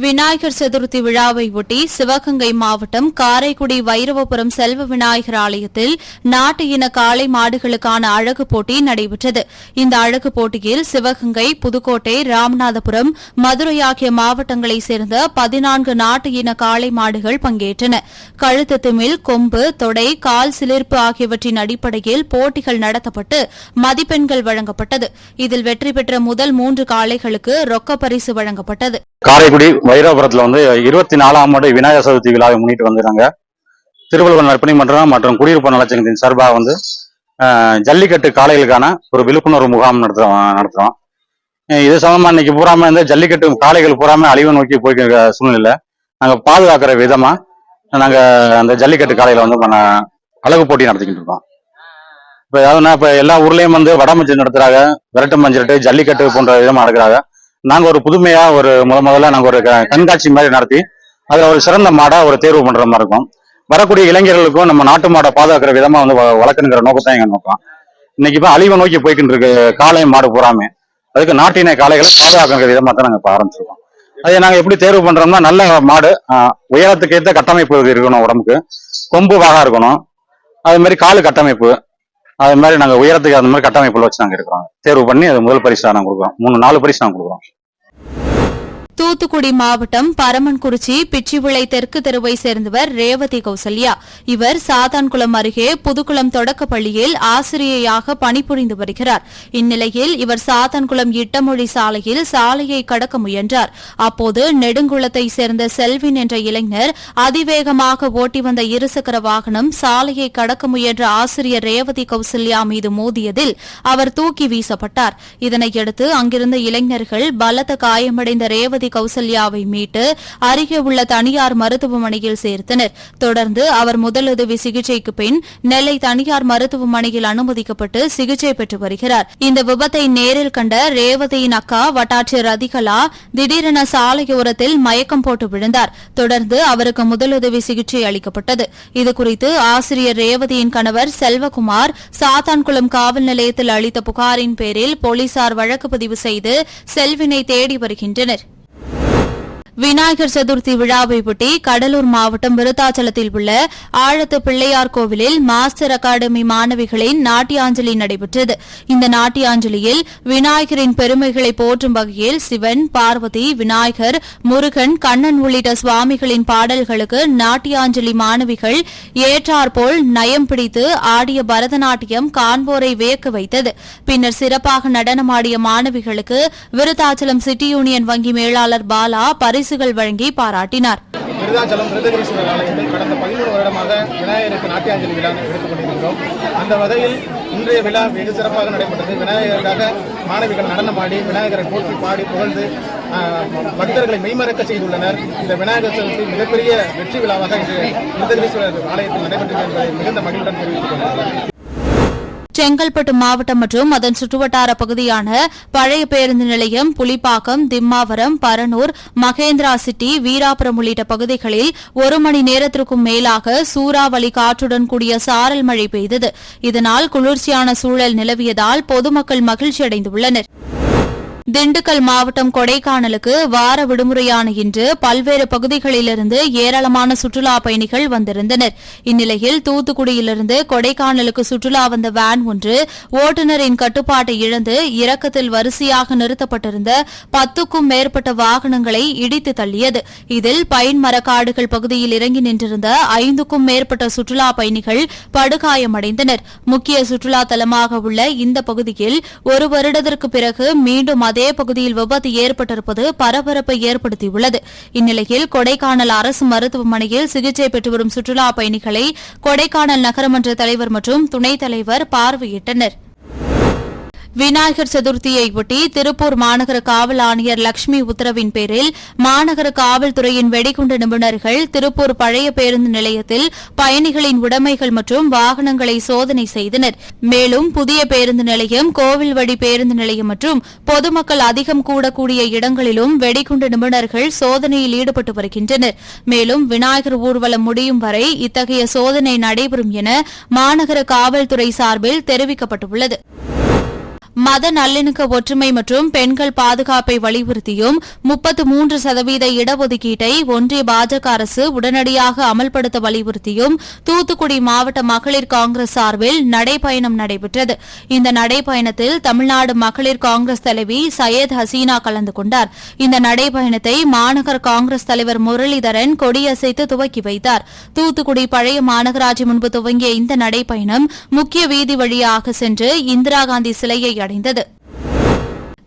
விநாயகர் சதுர்த்தி விழாவை ஒட்டி சிவகங்கை மாவட்டம் காரைக்குடி வைரவபுரம் செல்வ விநாயகர் ஆலயத்தில் நாட்டு இன காளை மாடுகளுக்கான அழகு போட்டி நடைபெற்றது. இந்த அழகு போட்டியில் சிவகங்கை, புதுக்கோட்டை, ராமநாதபுரம், மதுரை ஆகிய மாவட்டங்களைச் சேர்ந்த 14 நாட்டு இன காளை மாடுகள் பங்கேற்றன. கழுத்து திமில், கொம்பு, தொடை, கால் சிலிர்ப்பு ஆகியவற்றின் அடிப்படையில் போட்டிகள் நடத்தப்பட்டு மதிப்பெண்கள் வழங்கப்பட்டது. இதில் வெற்றி பெற்ற முதல் 3 காளைகளுக்கு ரொக்க பரிசு வழங்கப்பட்டது. காரைக்குடி வைரவபுரத்துல 24ஆம் ஆண்டு விநாயகர் சதுர்த்தி விழாவை முன்னிட்டு வந்துறாங்க. திருவள்ளுவர் நற்பணி மன்றம் மற்றும் குடியிருப்பு நலச்சங்கத்தின் சார்பாக ஜல்லிக்கட்டு காளைகளுக்கான ஒரு விழிப்புணர்வு முகாம் நடத்துறோம். இது சம்பந்தமா இன்னைக்கு பூராம ஜல்லிக்கட்டு காளைகள் பூராம அழிவை நோக்கி போய்க்கிற சூழ்நிலை நாங்க பாதுகாக்கிற விதமா நாங்க அந்த ஜல்லிக்கட்டு காளைகளை அழகு போட்டி நடத்திக்கிட்டு இருக்கோம். இப்ப எல்லா ஊர்லயும் வடமஞ்சள் நடத்துறாங்க, விரட்டு மஞ்சள், ஜல்லிக்கட்டு போன்ற விதமா நடக்கிறாங்க. நாங்க ஒரு புதுமையா முதல்ல நாங்க ஒரு கண்காட்சி மாதிரி நடத்தி அதுல ஒரு சிறந்த மாடா ஒரு தேர்வு பண்ற மாதிரி இருக்கும். வரக்கூடிய இளைஞர்களுக்கும் நம்ம நாட்டு மாடை பாதுகாக்கிற விதமா வளர்க்கணுங்கிற நோக்கத்தான் எங்க நோக்கம். இன்னைக்கு இப்ப அழிவை நோக்கி போய்கிட்டு இருக்கு காளை மாடு பூராமே. அதுக்கு நாட்டின காளைகளை பாதுகாக்கிற விதமா தான் நாங்க இப்ப ஆரம்பிச்சிருக்கோம். அதை நாங்க எப்படி தேர்வு பண்றோம்னா, நல்ல மாடு உயரத்துக்கு ஏற்ற கட்டமைப்பு இருக்கணும், உடம்புக்கு கொம்பு வாகா இருக்கணும், அது மாதிரி காலு கட்டமைப்பு, அது மாதிரி நாங்க உயரத்துக்கு அந்த மாதிரி கட்டமைப்புல வச்சு நாங்க இருக்கிறோம். தேர்வு பண்ணி அது முதல் பரிசா நாங்க கொடுக்குறோம். 4 பரிசு நாங்க கொடுக்குறோம். தூத்துக்குடி மாவட்டம் பரமன்குறிச்சி பிச்சிவிளை தெற்கு தெருவை சேர்ந்தவர் ரேவதி கௌசல்யா. இவர் சாத்தான்குளம் அருகே புதுக்குளம் தொடக்கப் பள்ளியில் ஆசிரியையாக பணிபுரிந்து வருகிறார். இந்நிலையில் இவர் சாத்தான்குளம் இட்டமொழி சாலையில் சாலையை கடக்க முயன்றார். அப்போது நெடுங்குளத்தை சேர்ந்த செல்வின் என்ற இளைஞர் அதிவேகமாக ஓட்டி வந்த இருசக்கர வாகனம் சாலையை கடக்க முயன்ற ஆசிரியர் ரேவதி கௌசல்யா மீது மோதியதில் அவர் தூக்கி வீசப்பட்டார். இதனையடுத்து அங்கிருந்த இளைஞர்கள் பலத்த காயமடைந்த ரேவதி கௌசல்யாவை மீட்டு அருகே உள்ள தனியார் மருத்துவமனையில் சேர்த்தனர். தொடர்ந்து அவர் முதலுதவி சிகிச்சைக்கு பின் நெல்லை தனியார் மருத்துவமனையில் அனுமதிக்கப்பட்டு சிகிச்சை பெற்று வருகிறார். இந்த விபத்தை நேரில் கண்ட ரேவதியின் அக்கா வட்டாட்சியர் ரதிகலா திடீரென சாலையோரத்தில் மயக்கம் போட்டு விழுந்தார். தொடர்ந்து அவருக்கு முதலுதவி சிகிச்சை அளிக்கப்பட்டது. இதுகுறித்து ஆசிரியர் ரேவதியின் கணவர் செல்வகுமார் சாத்தான்குளம் காவல் நிலையத்தில் அளித்த புகாரின் பேரில் போலீசார் வழக்கு பதிவு செய்து செல்வினை தேடி வருகின்றனர். விநாயகர் சதுர்த்தி விழாவை ஒட்டி கடலூர் மாவட்டம் விருத்தாச்சலத்தில் உள்ள ஆழத்து பிள்ளையார் கோவிலில் மாஸ்டர் அகாடமி மாணவிகளின் நாட்டியாஞ்சலி நடைபெற்றது. இந்த நாட்டியாஞ்சலியில் விநாயகரின் பெருமைகளை போற்றும் வகையில் சிவன், பார்வதி, விநாயகர், முருகன், கண்ணன் உள்ளிட்ட சுவாமிகளின் பாடல்களுக்கு நாட்டியாஞ்சலி மாணவிகள் ஏற்றாற்போல் நயம் பிடித்து ஆடிய பரதநாட்டியம் காண்போரை வியக்க வைத்தது. பின்னர் சிறப்பாக நடனமாடிய மாணவிகளுக்கு விருத்தாச்சலம் சிட்டி யூனியன் வங்கி மேலாளர் பாலா பரிசுகள் வழங்கி பாராட்டினார். விருத்தாச்சலம் மிருதகிரீஸ்வரர் ஆலயத்தில் கடந்த 11 வருடமாக விநாயகருக்கு நாட்டியாஞ்சலி விழா எடுத்துக் கொண்டிருக்கிறோம். அந்த வகையில் இன்றைய விழா வெகு சிறப்பாக நடைபெற்றது. விநாயகருக்காக மாணவிகள் நடனமாடி விநாயகரை போற்றி பாடி புகழ்ந்து பக்தர்களை மெய்மறக்க செய்துள்ளனர். இந்த விநாயகர் சதுர்த்தி மிகப்பெரிய வெற்றி விழாவாக இன்று மிருதகிரீஸ்வரர் ஆலயத்தில் நடைபெற்றது என்பதை மிகுந்த மகிழ்வுடன் தெரிவித்துக் கொள்கிறேன். செங்கல்பட்டு மாவட்டம் மற்றும் அதன் சுற்றுவட்டார பகுதியான பழைய பேருந்து நிலையம், புலிப்பாக்கம், திம்மாவரம், பரனூர், மகேந்திரா சிட்டி, வீராபுரம் உள்ளிட்ட பகுதிகளில் 1 மணி நேரத்திற்கும் மேலாக சூறாவளி காற்றுடன் கூடிய சாரல் மழை பெய்தது. இதனால் குளிர்ச்சியான சூழல் நிலவியதால் பொதுமக்கள் மகிழ்ச்சியடைந்துள்ளனர். திண்டுக்கல் மாவட்டம் கொடைக்கானலுக்கு வார விடுமுறையான இன்று பல்வேறு பகுதிகளிலிருந்து ஏராளமான சுற்றுலா பயணிகள் வந்திருந்தனர். இந்நிலையில் தூத்துக்குடியிலிருந்து கொடைக்கானலுக்கு சுற்றுலா வந்த வேன் ஒன்று ஓட்டுநரின் கட்டுப்பாட்டை இழந்து இறக்கத்தில் வரிசையாக நிறுத்தப்பட்டிருந்த 10க்கும் மேற்பட்ட வாகனங்களை இடித்து தள்ளியது. இதில் பைன் மரக்காடுகள் பகுதியில் இறங்கி நின்றிருந்த 5க்கும் மேற்பட்ட சுற்றுலா பயணிகள் படுகாயமடைந்தனர். முக்கிய சுற்றுலா தலமாக உள்ள இந்த பகுதியில் 1 வருடத்திற்கு பிறகு மீண்டும் அதே பகுதியில் விபத்து ஏற்பட்டிருப்பது பரபரப்பை ஏற்படுத்தியுள்ளது. இந்நிலையில் கொடைக்கானல் அரசு மருத்துவமனையில் சிகிச்சை பெற்று வரும் சுற்றுலா பயணிகளை கொடைக்கானல் நகரமன்ற தலைவர் மற்றும் துணைத் தலைவர் பார்வையிட்டனர். விநாயகர் சதுர்த்தியை ஒட்டி திருப்பூர் மாநகர காவல் ஆணையர் லட்சுமி உத்தரவின் பேரில் மாநகர காவல்துறையின் வெடிகுண்டு நிபுணர்கள் திருப்பூர் பழைய பேருந்து நிலையத்தில் பயணிகளின் உடைமைகள் மற்றும் வாகனங்களை சோதனை செய்தனர். மேலும் புதிய பேருந்து நிலையம், கோவில்வழி பேருந்து நிலையம் மற்றும் பொதுமக்கள் அதிகம் கூடக்கூடிய இடங்களிலும் வெடிகுண்டு நிபுணர்கள் சோதனையில் ஈடுபட்டு வருகின்றனர். மேலும் விநாயகர் ஊர்வலம் முடியும் வரை இத்தகைய சோதனை நடைபெறும் என மாநகர காவல்துறை சார்பில் தெரிவிக்கப்பட்டுள்ளது. மத நல்லிணக்க ஒற்றுமை மற்றும் பெண்கள் பாதுகாப்பை வலியுறுத்தியும் 33% இடஒதுக்கீட்டை ஒன்றிய பாஜக அரசு உடனடியாக அமல்படுத்த வலியுறுத்தியும் தூத்துக்குடி மாவட்ட மகளிர் காங்கிரஸ் சார்பில் நடைபயணம் நடைபெற்றது. இந்த நடைபயணத்தில் தமிழ்நாடு மகளிர் காங்கிரஸ் தலைவி சையத் ஹசீனா கலந்து கொண்டார். இந்த நடைபயணத்தை மாநகர காங்கிரஸ் தலைவர் முரளிதரன் கொடியசைத்து துவக்கி வைத்தார். தூத்துக்குடி பழைய மாநகராட்சி முன்பு துவங்கிய இந்த நடைபயணம் முக்கிய வீதி வழியாக சென்று இந்திரா காந்தி சிலையை அடைந்தது.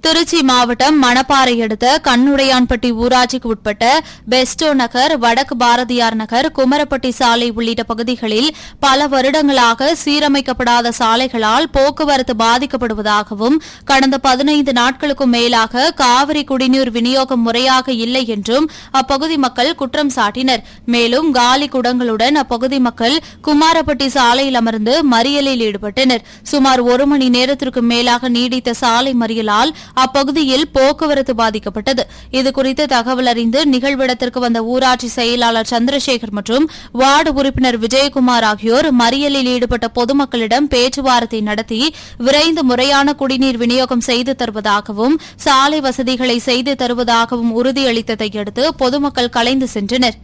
திருச்சி மாவட்டம் மணப்பாறை அடுத்த கண்ணுடையான்பட்டி ஊராட்சிக்கு உட்பட்ட பெஸ்டோ நகர், வடக்கு பாரதியார் நகர், குமரப்பட்டி சாலை உள்ளிட்ட பகுதிகளில் பல வருடங்களாக சீரமைக்கப்படாத சாலைகளால் போக்குவரத்து பாதிக்கப்படுவதாகவும் கடந்த 15 நாட்களுக்கும் மேலாக காவிரி குடிநீர் விநியோகம் முறையாக இல்லை என்றும் அப்பகுதி மக்கள் குற்றம் சாட்டினர். மேலும் காலி குடங்களுடன் அப்பகுதி மக்கள் குமாரப்பட்டி சாலையில் அமர்ந்து மறியலில் ஈடுபட்டனர். சுமார் 1 மணி நேரத்திற்கு மேலாக நீடித்த சாலை மறியலால் அப்பகுதியில் போக்குவரத்து பாதிக்கப்பட்டது. இதுகுறித்து தகவல் அறிந்து நிகழ்விடத்திற்கு வந்த ஊராட்சி செயலாளர் சந்திரசேகர் மற்றும் வார்டு உறுப்பினர் விஜயகுமார் ஆகியோர் மறியலில் ஈடுபட்ட பொதுமக்களிடம் பேச்சுவார்த்தை நடத்தி விரைந்து முறையான குடிநீர் விநியோகம் செய்து தருவதாகவும் சாலை வசதிகளை செய்து தருவதாகவும் உறுதியளித்ததை அடுத்து பொதுமக்கள் கலைந்து சென்றனர்.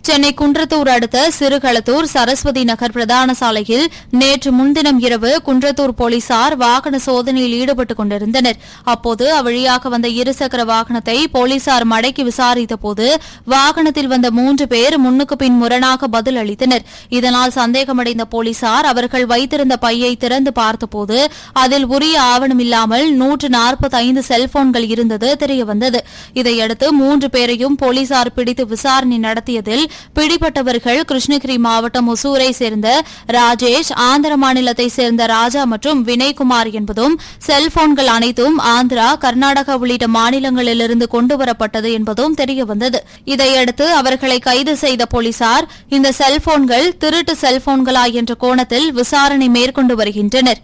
சென்னை குன்றத்தூர் அடுத்த சிறுகளத்தூர் சரஸ்வதி நகர் பிரதான சாலையில் நேற்று முன்தினம் இரவு குன்றத்தூர் போலீசார் வாகன சோதனையில் ஈடுபட்டுக் கொண்டிருந்தனர். அப்போது அவ்வழியாக வந்த இருசக்கர வாகனத்தை போலீசார் மடக்கி விசாரித்தபோது வாகனத்தில் வந்த 3 பேர் முன்னுக்கு பின் முரணாக பதில் அளித்தனர். இதனால் சந்தேகமடைந்த போலீசார் அவர்கள் வைத்திருந்த பையை திறந்து பார்த்தபோது அதில் உரிய ஆவணமில்லாமல் 145 செல்போன்கள் இருந்தது தெரியவந்தது. இதையடுத்து 3 பேரையும் போலீசார் பிடித்து விசாரணை நடத்தியதில் பிடிபட்டவர்கள் கிருஷ்ணகிரி மாவட்டம் ஒசூரை சேர்ந்த ராஜேஷ், ஆந்திர மாநிலத்தை சேர்ந்த ராஜா மற்றும் வினய்குமார் என்பதும் செல்போன்கள் அனைத்தும் ஆந்திரா, கர்நாடகா உள்ளிட்ட மாநிலங்களிலிருந்து கொண்டுவரப்பட்டது என்பதும் தெரியவந்தது. இதையடுத்து அவர்களை கைது செய்த போலீசார் இந்த செல்போன்கள் திருட்டு செல்போன்களா என்ற கோணத்தில் விசாரணை மேற்கொண்டு வருகின்றனர்.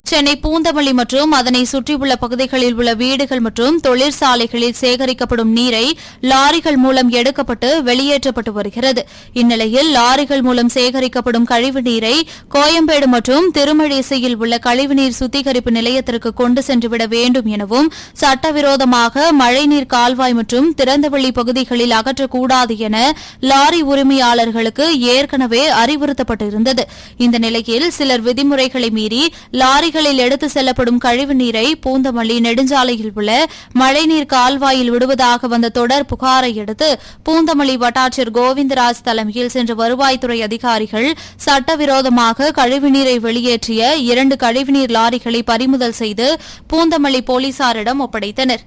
சென்னை பூந்தமல்லி மற்றும் அதனை சுற்றியுள்ள பகுதிகளில் உள்ள வீடுகள் மற்றும் தொழிற்சாலைகளில் சேகரிக்கப்படும் நீரை லாரிகள் மூலம் எடுக்கப்பட்டு வெளியேற்றப்பட்டு வருகிறது. இந்நிலையில் லாரிகள் மூலம் சேகரிக்கப்படும் கழிவு நீரை கோயம்பேடு மற்றும் திருமழிசையில் உள்ள கழிவுநீர் சுத்திகரிப்பு நிலையத்திற்கு கொண்டு சென்றுவிட வேண்டும் எனவும் சட்டவிரோதமாக மழைநீர் கால்வாய் மற்றும் திறந்தவெளி பகுதிகளில் அகற்றக்கூடாது என லாரி உரிமையாளர்களுக்கு ஏற்கனவே அறிவுறுத்தப்பட்டிருந்தது. இந்த நிலையில் சிலர் விதிமுறைகளை மீறி லாரிகளில் எடுத்து செல்லப்படும் கழிவு நீரை பூந்தமல்லி நெடுஞ்சாலையில் உள்ள மழைநீர் கால்வாயில் விடுவதாக வந்த தொடர் புகாரை அடுத்து பூந்தமல்லி வட்டாட்சியர் கோவிந்தராஜ் தலைமையில் சென்ற வருவாய்த்துறை அதிகாரிகள் சட்டவிரோதமாக கழிவுநீரை வெளியேற்றிய 2 கழிவுநீர் லாரிகளை பறிமுதல் செய்து பூந்தமல்லி போலீசாரிடம் ஒப்படைத்தனர்.